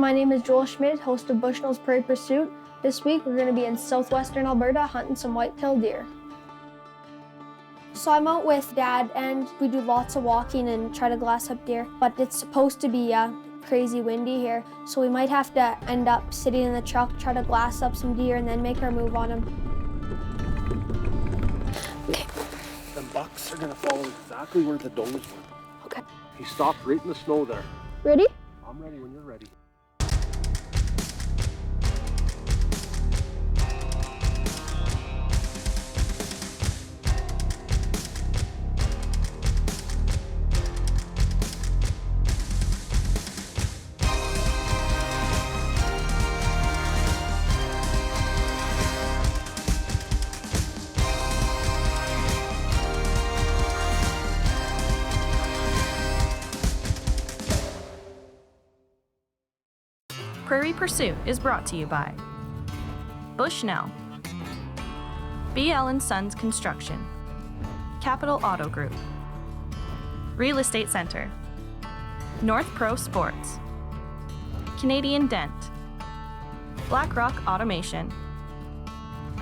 My name is Schmid, host of Bushnell's Prairie Pursuit. This week we're going to be in Southwestern Alberta hunting some whitetail deer. So I'm out with Dad and we do lots of walking and try to glass up deer, but it's supposed to be crazy windy here, so we might have to end up sitting in the truck, try to glass up some deer and then make our move on them. Okay. The bucks are going to follow exactly where the does went. Okay. He stopped right in the snow there. Ready? I'm ready when you're ready. Prairie Pursuit is brought to you by Bushnell, BL & Sons Construction, Capital Auto Group, Real Estate Center, North Pro Sports, Canadian Dent, Black Rock Automation,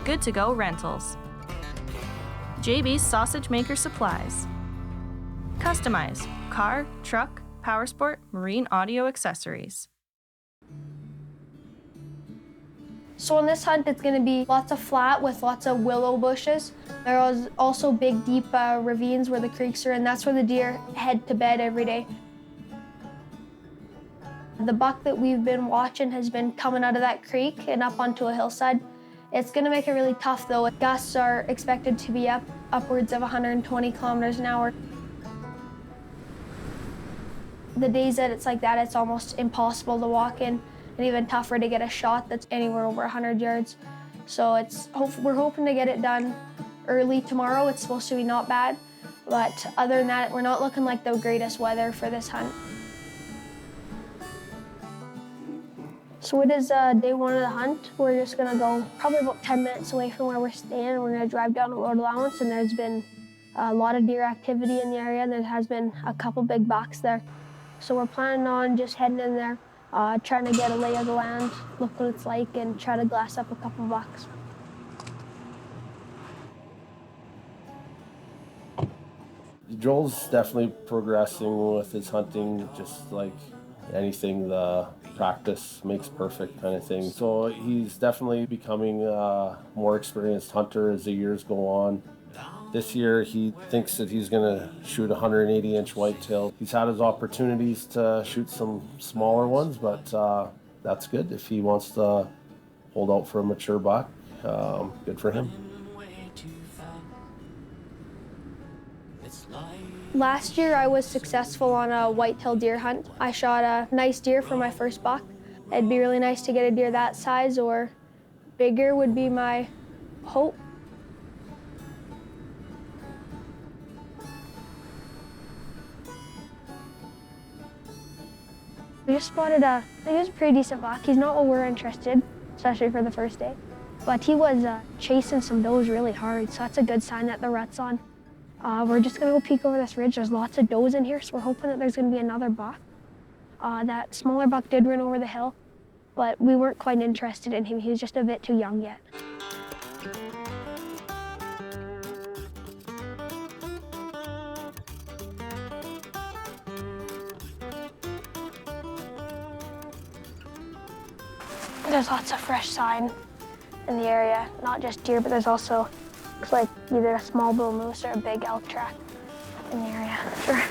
Good to Go Rentals, JB's Sausage Maker Supplies, Customize, car, truck, powersport, marine audio accessories. So on this hunt, it's going to be lots of flat with lots of willow bushes. There are also big, deep ravines where the creeks are, and that's where the deer head to bed every day. The buck that we've been watching has been coming out of that creek and up onto a hillside. It's going to make it really tough, though. Gusts are expected to be upwards of 120 kilometers an hour. The days that it's like that, it's almost impossible to walk in, and even tougher to get a shot that's anywhere over 100 yards. So we're hoping to get it done early tomorrow. It's supposed to be not bad, but other than that, we're not looking like the greatest weather for this hunt. So it is day one of the hunt. We're just gonna go probably about 10 minutes away from where we're staying. We're gonna drive down a road allowance, and there's been a lot of deer activity in the area. There has been a couple big bucks there. So we're planning on just heading in there, trying to get a lay of the land, look what it's like, and try to glass up a couple bucks. Joel's definitely progressing with his hunting, just like anything, the practice makes perfect kind of thing. So he's definitely becoming a more experienced hunter as the years go on. This year he thinks that he's going to shoot a 180-inch whitetail. He's had his opportunities to shoot some smaller ones, but that's good. If he wants to hold out for a mature buck, good for him. Last year I was successful on a whitetail deer hunt. I shot a nice deer for my first buck. It'd be really nice to get a deer that size or bigger would be my hope. We just spotted I think it was a pretty decent buck. He's not what we're interested, especially for the first day. But he was chasing some does really hard, so that's a good sign that the rut's on. We're just gonna go peek over this ridge. There's lots of does in here, so we're hoping that there's gonna be another buck. That smaller buck did run over the hill, but we weren't quite interested in him. He was just a bit too young yet. There's lots of fresh sign in the area, not just deer, but there's also looks like either a small bull moose or a big elk track in the area. Sure.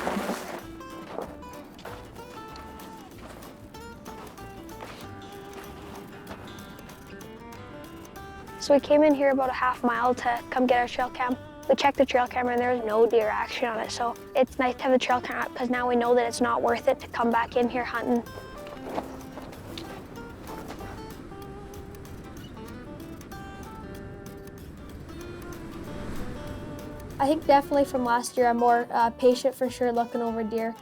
So we came in here about a half mile to come get our trail cam. We checked the trail camera and there was no deer action on it, so it's nice to have the trail camera because now we know that it's not worth it to come back in here hunting. I think definitely from last year, I'm more patient for sure looking over deer.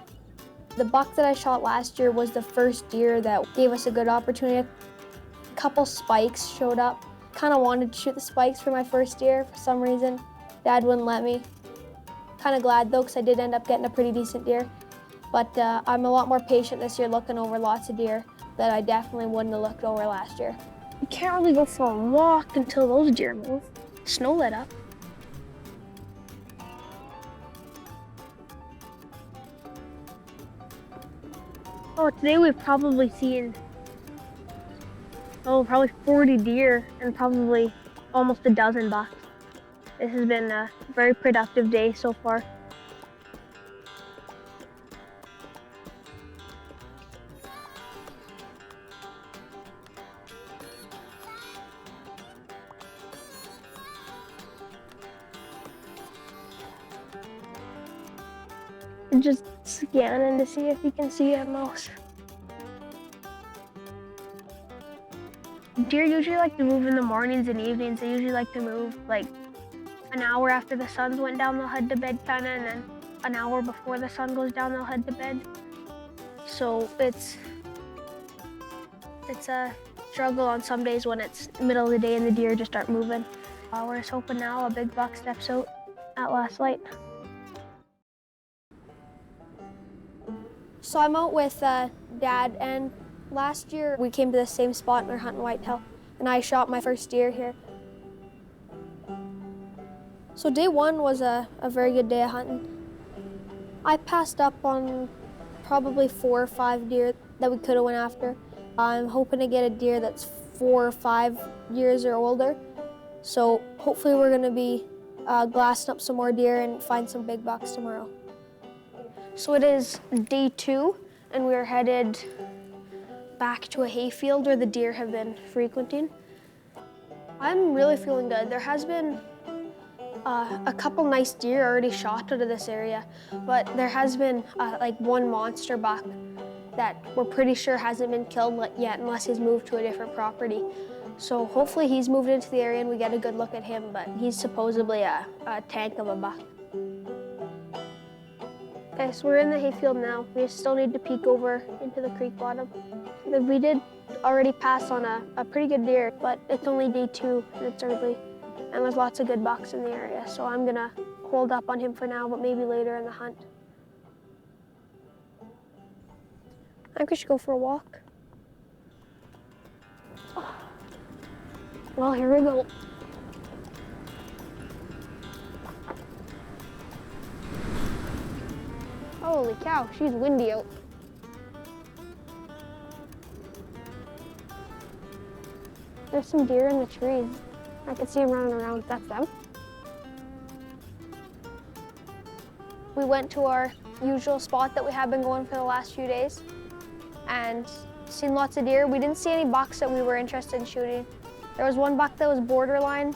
The buck that I shot last year was the first deer that gave us a good opportunity. A couple spikes showed up. Kind of wanted to shoot the spikes for my first deer for some reason. Dad wouldn't let me. Kind of glad though, because I did end up getting a pretty decent deer. But I'm a lot more patient this year looking over lots of deer. that I definitely wouldn't have looked over last year. You can't really go for a walk until those deer move. Snow let up. Oh, today we've probably seen, probably 40 deer and probably almost a dozen bucks. This has been a very productive day so far. Just scanning to see if you can see a mouse. Deer usually like to move in the mornings and evenings. They usually like to move like an hour after the sun went down, they'll head to bed kinda, and then an hour before the sun goes down, they'll head to bed. So it's a struggle on some days when it's middle of the day and the deer just aren't moving. We're just hoping now a big buck steps out at last light. So I'm out with Dad, and last year we came to the same spot and we were hunting whitetail, and I shot my first deer here. So day one was a very good day of hunting. I passed up on probably 4 or 5 deer that we could have went after. I'm hoping to get a deer that's 4 or 5 years or older. So hopefully we're gonna be glassing up some more deer and find some big bucks tomorrow. So it is day 2, and we're headed back to a hayfield where the deer have been frequenting. I'm really feeling good. There has been a couple nice deer already shot out of this area, but there has been like one monster buck that we're pretty sure hasn't been killed yet unless he's moved to a different property. So hopefully he's moved into the area and we get a good look at him, but he's supposedly a tank of a buck. Okay, so we're in the hayfield now. We still need to peek over into the creek bottom. We did already pass on a pretty good deer, but it's only day 2 and it's early. And there's lots of good bucks in the area, so I'm gonna hold up on him for now, but maybe later in the hunt. I think we should go for a walk. Oh. Well, here we go. Holy cow, she's windy out. There's some deer in the trees. I can see them running around. That's them. We went to our usual spot that we have been going for the last few days and seen lots of deer. We didn't see any bucks that we were interested in shooting. There was one buck that was borderline,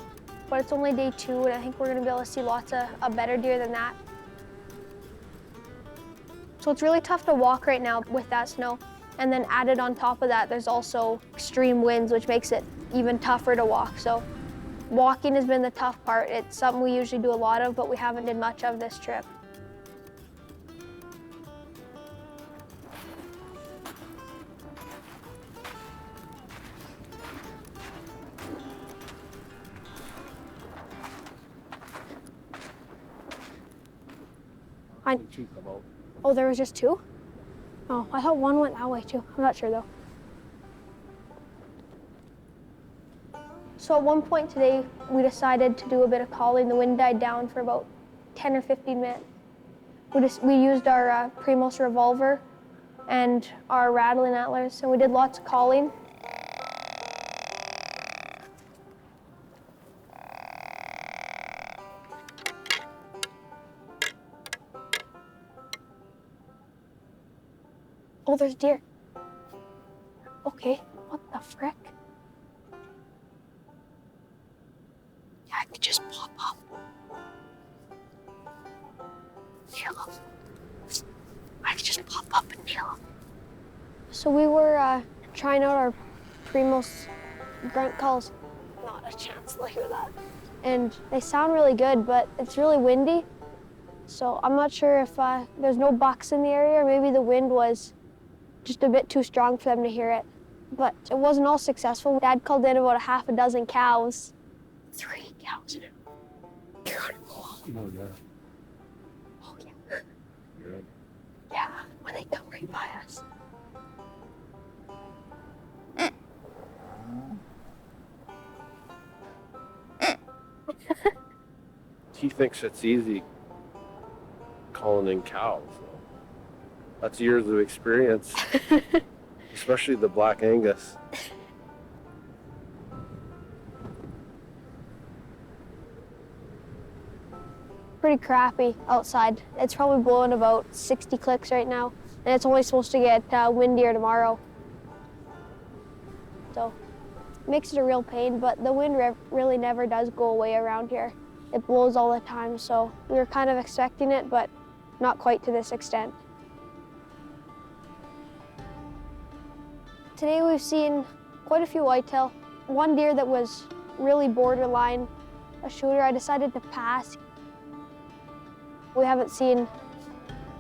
but it's only day 2, and I think we're gonna be able to see lots of better deer than that. So it's really tough to walk right now with that snow. And then added on top of that, there's also extreme winds, which makes it even tougher to walk. So walking has been the tough part. It's something we usually do a lot of, but we haven't did much of this trip. Oh, there was just 2? Oh, I thought one went that way too. I'm not sure though. So at one point today, we decided to do a bit of calling. The wind died down for about 10 or 15 minutes. We used our Primos revolver and our rattling antlers, and we did lots of calling. Oh, there's deer. Okay, what the frick? Yeah, I could just pop up. Nail him. I could just pop up and nail him. So we were trying out our Primos grunt calls. Not a chance they'll hear that. And they sound really good, but it's really windy. So I'm not sure if there's no bucks in the area, or maybe the wind was just a bit too strong for them to hear it. But it wasn't all successful. Dad called in about a half a dozen cows. 3 cows. Oh, yeah. Oh, yeah. Yeah, when they come right by us. He thinks it's easy calling in cows. That's years of experience, especially the Black Angus. Pretty crappy outside. It's probably blowing about 60 clicks right now, and it's only supposed to get windier tomorrow. So it makes it a real pain, but the wind really never does go away around here. It blows all the time, so we were kind of expecting it, but not quite to this extent. Today we've seen quite a few whitetail. One deer that was really borderline a shooter, I decided to pass. We haven't seen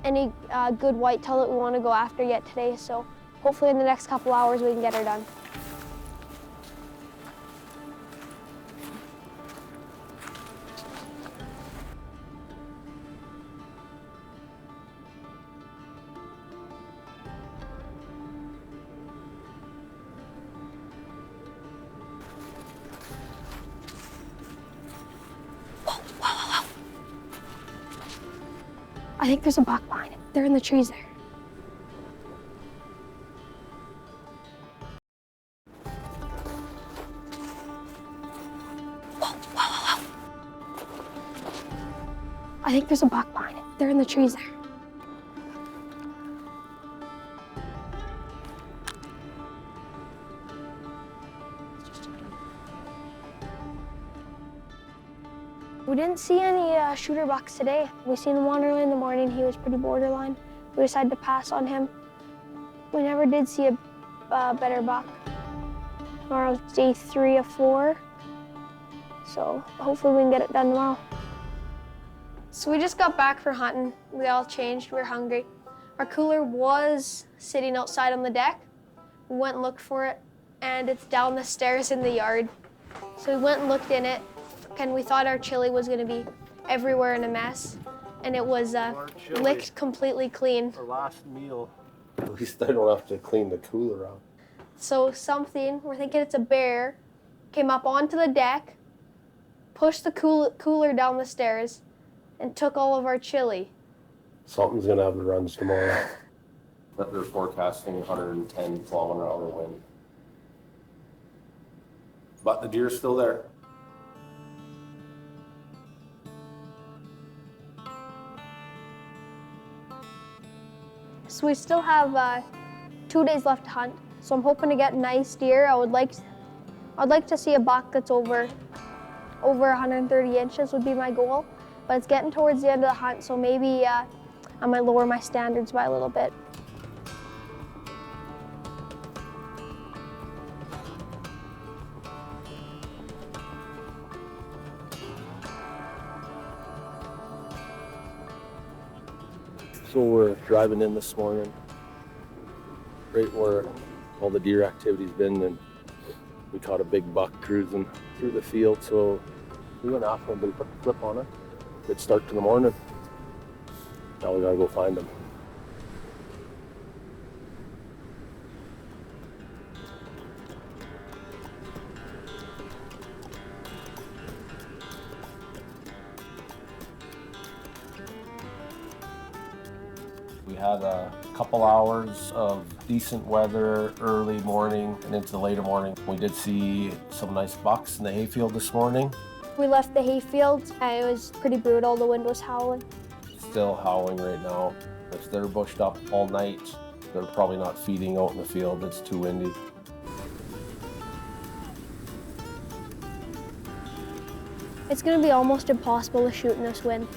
any good whitetail that we want to go after yet today, so hopefully in the next couple hours we can get her done. I think there's a buck behind it. They're in the trees there. I think there's a buck behind it. They're in the trees there. We didn't see any shooter bucks today. We seen one early in the morning. He was pretty borderline. We decided to pass on him. We never did see a better buck. Tomorrow's day 3 of 4. So hopefully we can get it done tomorrow. So we just got back from hunting. We all changed, we were hungry. Our cooler was sitting outside on the deck. We went and looked for it, and it's down the stairs in the yard. So we went and looked in it, and we thought our chili was gonna be everywhere in a mess, and it was licked completely clean. Our last meal. At least I don't have to clean the cooler out. So something, we're thinking it's a bear, came up onto the deck, pushed the cooler down the stairs, and took all of our chili. Something's gonna have the runs tomorrow. But they're forecasting 110 kilometer-hour wind. But the deer's still there. So we still have 2 days left to hunt. So I'm hoping to get nice deer. I'd like to see a buck that's over 130 inches would be my goal. But it's getting towards the end of the hunt, so maybe I might lower my standards by a little bit. So we're driving in this morning, right where all the deer activity's been, and we caught a big buck cruising through the field, so we went after him, but he put the flip on it. Good start to the morning. Now we gotta go find him. We had a couple hours of decent weather early morning and into the later morning. We did see some nice bucks in the hayfield this morning. We left the hayfield, and it was pretty brutal. The wind was howling. Still howling right now. If they're bushed up all night, they're probably not feeding out in the field. It's too windy. It's gonna be almost impossible to shoot in this wind.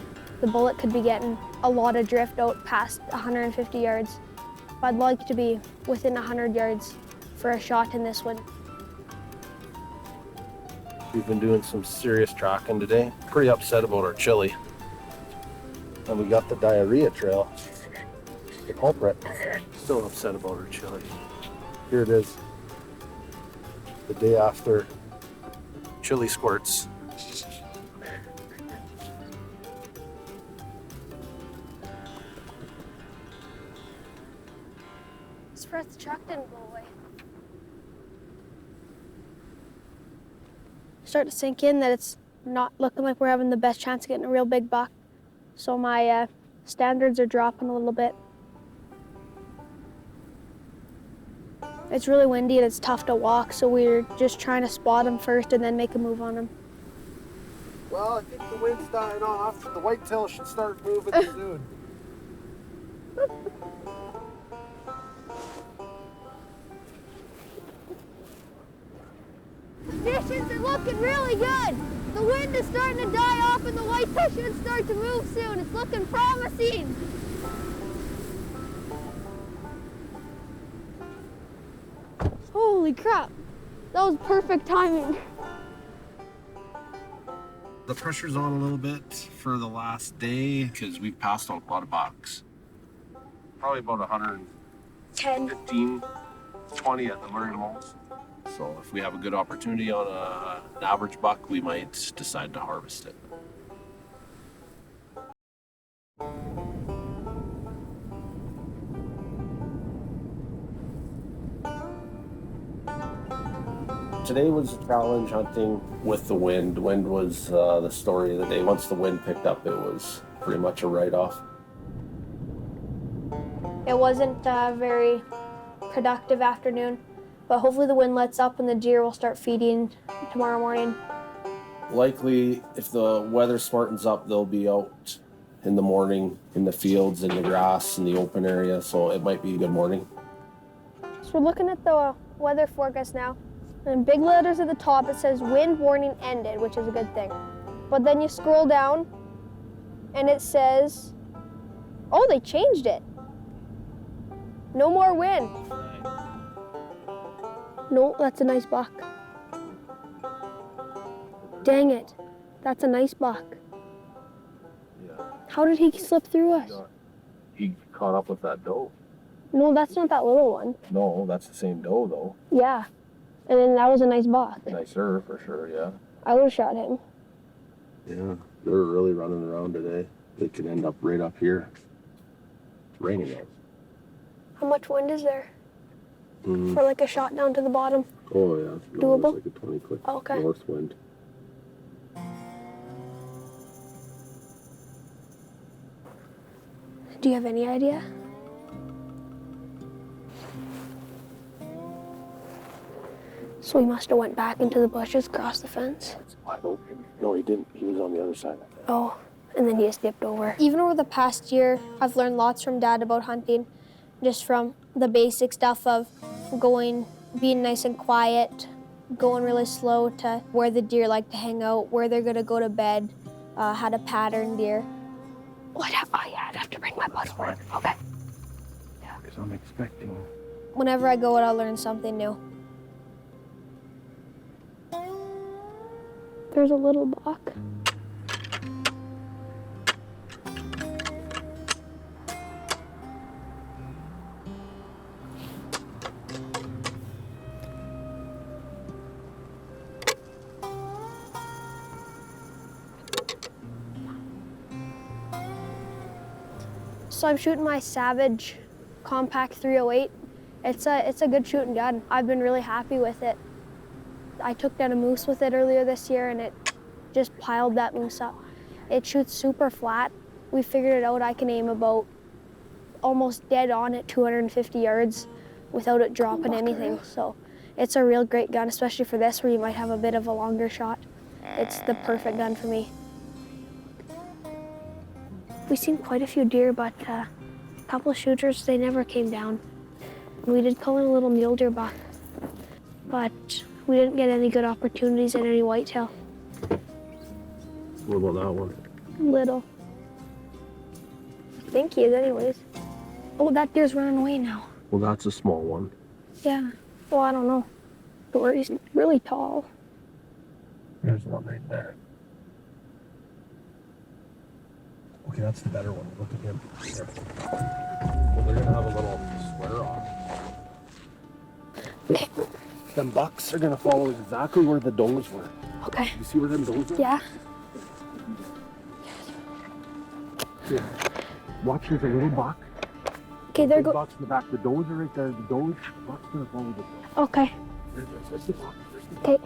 The bullet could be getting a lot of drift out past 150 yards. I'd like to be within 100 yards for a shot in this wind. We've been doing some serious tracking today. Pretty upset about our chili. And we got the diarrhea trail, the culprit. Still upset about our chili. Here it is. The day after chili squirts. Surprised the truck didn't blow away. Start to sink in that it's not looking like we're having the best chance of getting a real big buck. So my standards are dropping a little bit. It's really windy and it's tough to walk, so we're just trying to spot him first and then make a move on him. Well, I think the wind's dying off. The whitetail should start moving soon. Conditions are looking really good. The wind is starting to die off and the whitetail should start to move soon. It's looking promising. Holy crap. That was perfect timing. The pressure's on a little bit for the last day because we've passed on a lot of bucks. Probably about 115, 20 at the very most. So if we have a good opportunity on an average buck, we might decide to harvest it. Today was a challenge hunting with the wind. Wind was the story of the day. Once the wind picked up, it was pretty much a write-off. It wasn't a very productive afternoon, but hopefully the wind lets up and the deer will start feeding tomorrow morning. Likely, if the weather smartens up, they'll be out in the morning in the fields, in the grass, in the open area, so it might be a good morning. So we're looking at the weather forecast now. And in big letters at the top, it says wind warning ended, which is a good thing. But then you scroll down and it says, oh, they changed it. No more wind. No, that's a nice buck. Dang it, that's a nice buck. Yeah. How did he slip through us? He caught up with that doe. No, that's not that little one. No, that's the same doe, though. Yeah, and then that was a nice buck. Nicer, for sure, yeah. I would have shot him. Yeah, they're really running around today. They could end up right up here. It's raining out. How much wind is there? Mm. For like a shot down to the bottom? Oh, yeah. No, Doable? it's like a 20-foot Okay. north wind. Do you have any idea? So he must have went back into the bushes, crossed the fence. It's wide open. No, he didn't. He was on the other side. Oh, and then he just dipped over. Even over the past year, I've learned lots from Dad about hunting, just from the basic stuff of being nice and quiet, going really slow to where the deer like to hang out, where they're gonna go to bed, how to pattern deer. Oh yeah, I'd have to bring my buzzword. Okay. Yeah, because I'm expecting. Whenever I go out, I'll learn something new. There's a little buck. So I'm shooting my Savage Compact 308. It's a good shooting gun. I've been really happy with it. I took down a moose with it earlier this year and it just piled that moose up. It shoots super flat. We figured it out. I can aim about almost dead on at 250 yards without it dropping anything. So it's a real great gun, especially for this where you might have a bit of a longer shot. It's the perfect gun for me. We've seen quite a few deer, but a couple of shooters, they never came down. We did call in a little mule deer buck, but we didn't get any good opportunities in any whitetail. What about that one? Little. I think he is anyways. Oh, that deer's running away now. Well, that's a small one. Yeah. Well, I don't know. But he's really tall. There's one right there. Okay, that's the better one. Look at him. Here. Well, they're gonna have a little sweater on. Okay. Them bucks are gonna follow exactly where the does were. Okay. You see where them does are? Yeah. Here. Watch, there's a little buck. Okay, there go. Bucks in the back. The does are right there. The buck's gonna follow the does. Okay. There's the buck. Okay.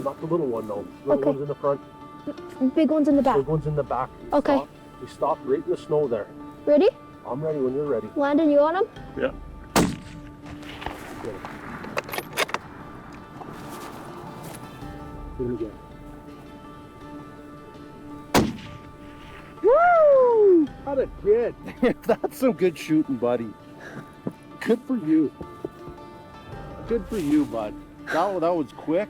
Not the little one though. The little Okay. one's in the front. big ones in the back. Big one's in the back. Okay. We stopped right in the snow there. Ready? I'm ready when you're ready. Landon, you on him? Yeah. Do it again. Woo! Got it good. That's some good shooting, buddy. Good for you. Good for you, bud. That was quick.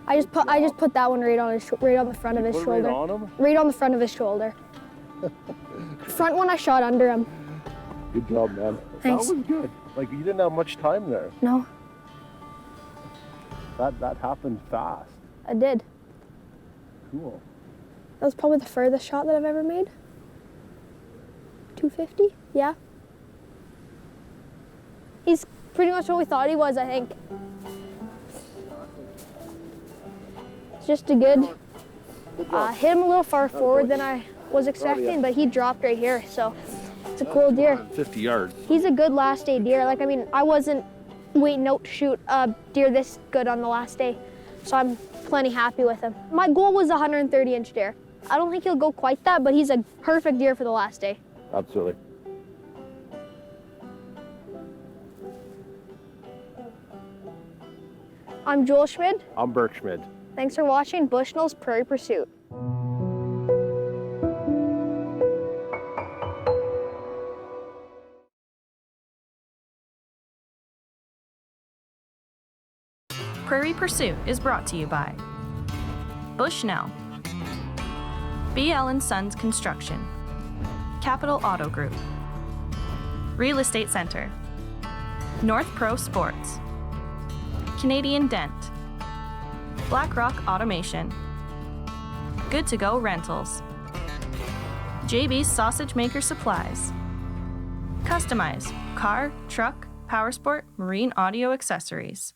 I just put that one right on the front of his shoulder. Right on him? Right on the front of his shoulder. Front one I shot under him. Good job, man. Thanks. That was good. Like, you didn't have much time there. No, That happened fast. I did. Cool. That was probably the furthest shot that I've ever made. 250? Yeah. He's pretty much what we thought he was, I think. It's just a good, hit him a little far forward than I was expecting, but he dropped right here, so it's a cool deer. 50 yards. He's a good last day deer. Like, I mean, I wasn't waiting out to shoot a deer this good on the last day, so I'm plenty happy with him. My goal was a 130-inch deer. I don't think he'll go quite that, but he's a perfect deer for the last day. Absolutely. I'm Joel Schmid. I'm Burke Schmid. Thanks for watching Bushnell's Prairie Pursuit. Prairie Pursuit is brought to you by Bushnell, BL & Sons Construction, Capital Auto Group, Real Estate Center, North Pro Sports, Canadian Dent, BlackRock Automation, Good to Go Rentals, JB's Sausage Maker Supplies, Customize car, truck, powersport, marine audio accessories.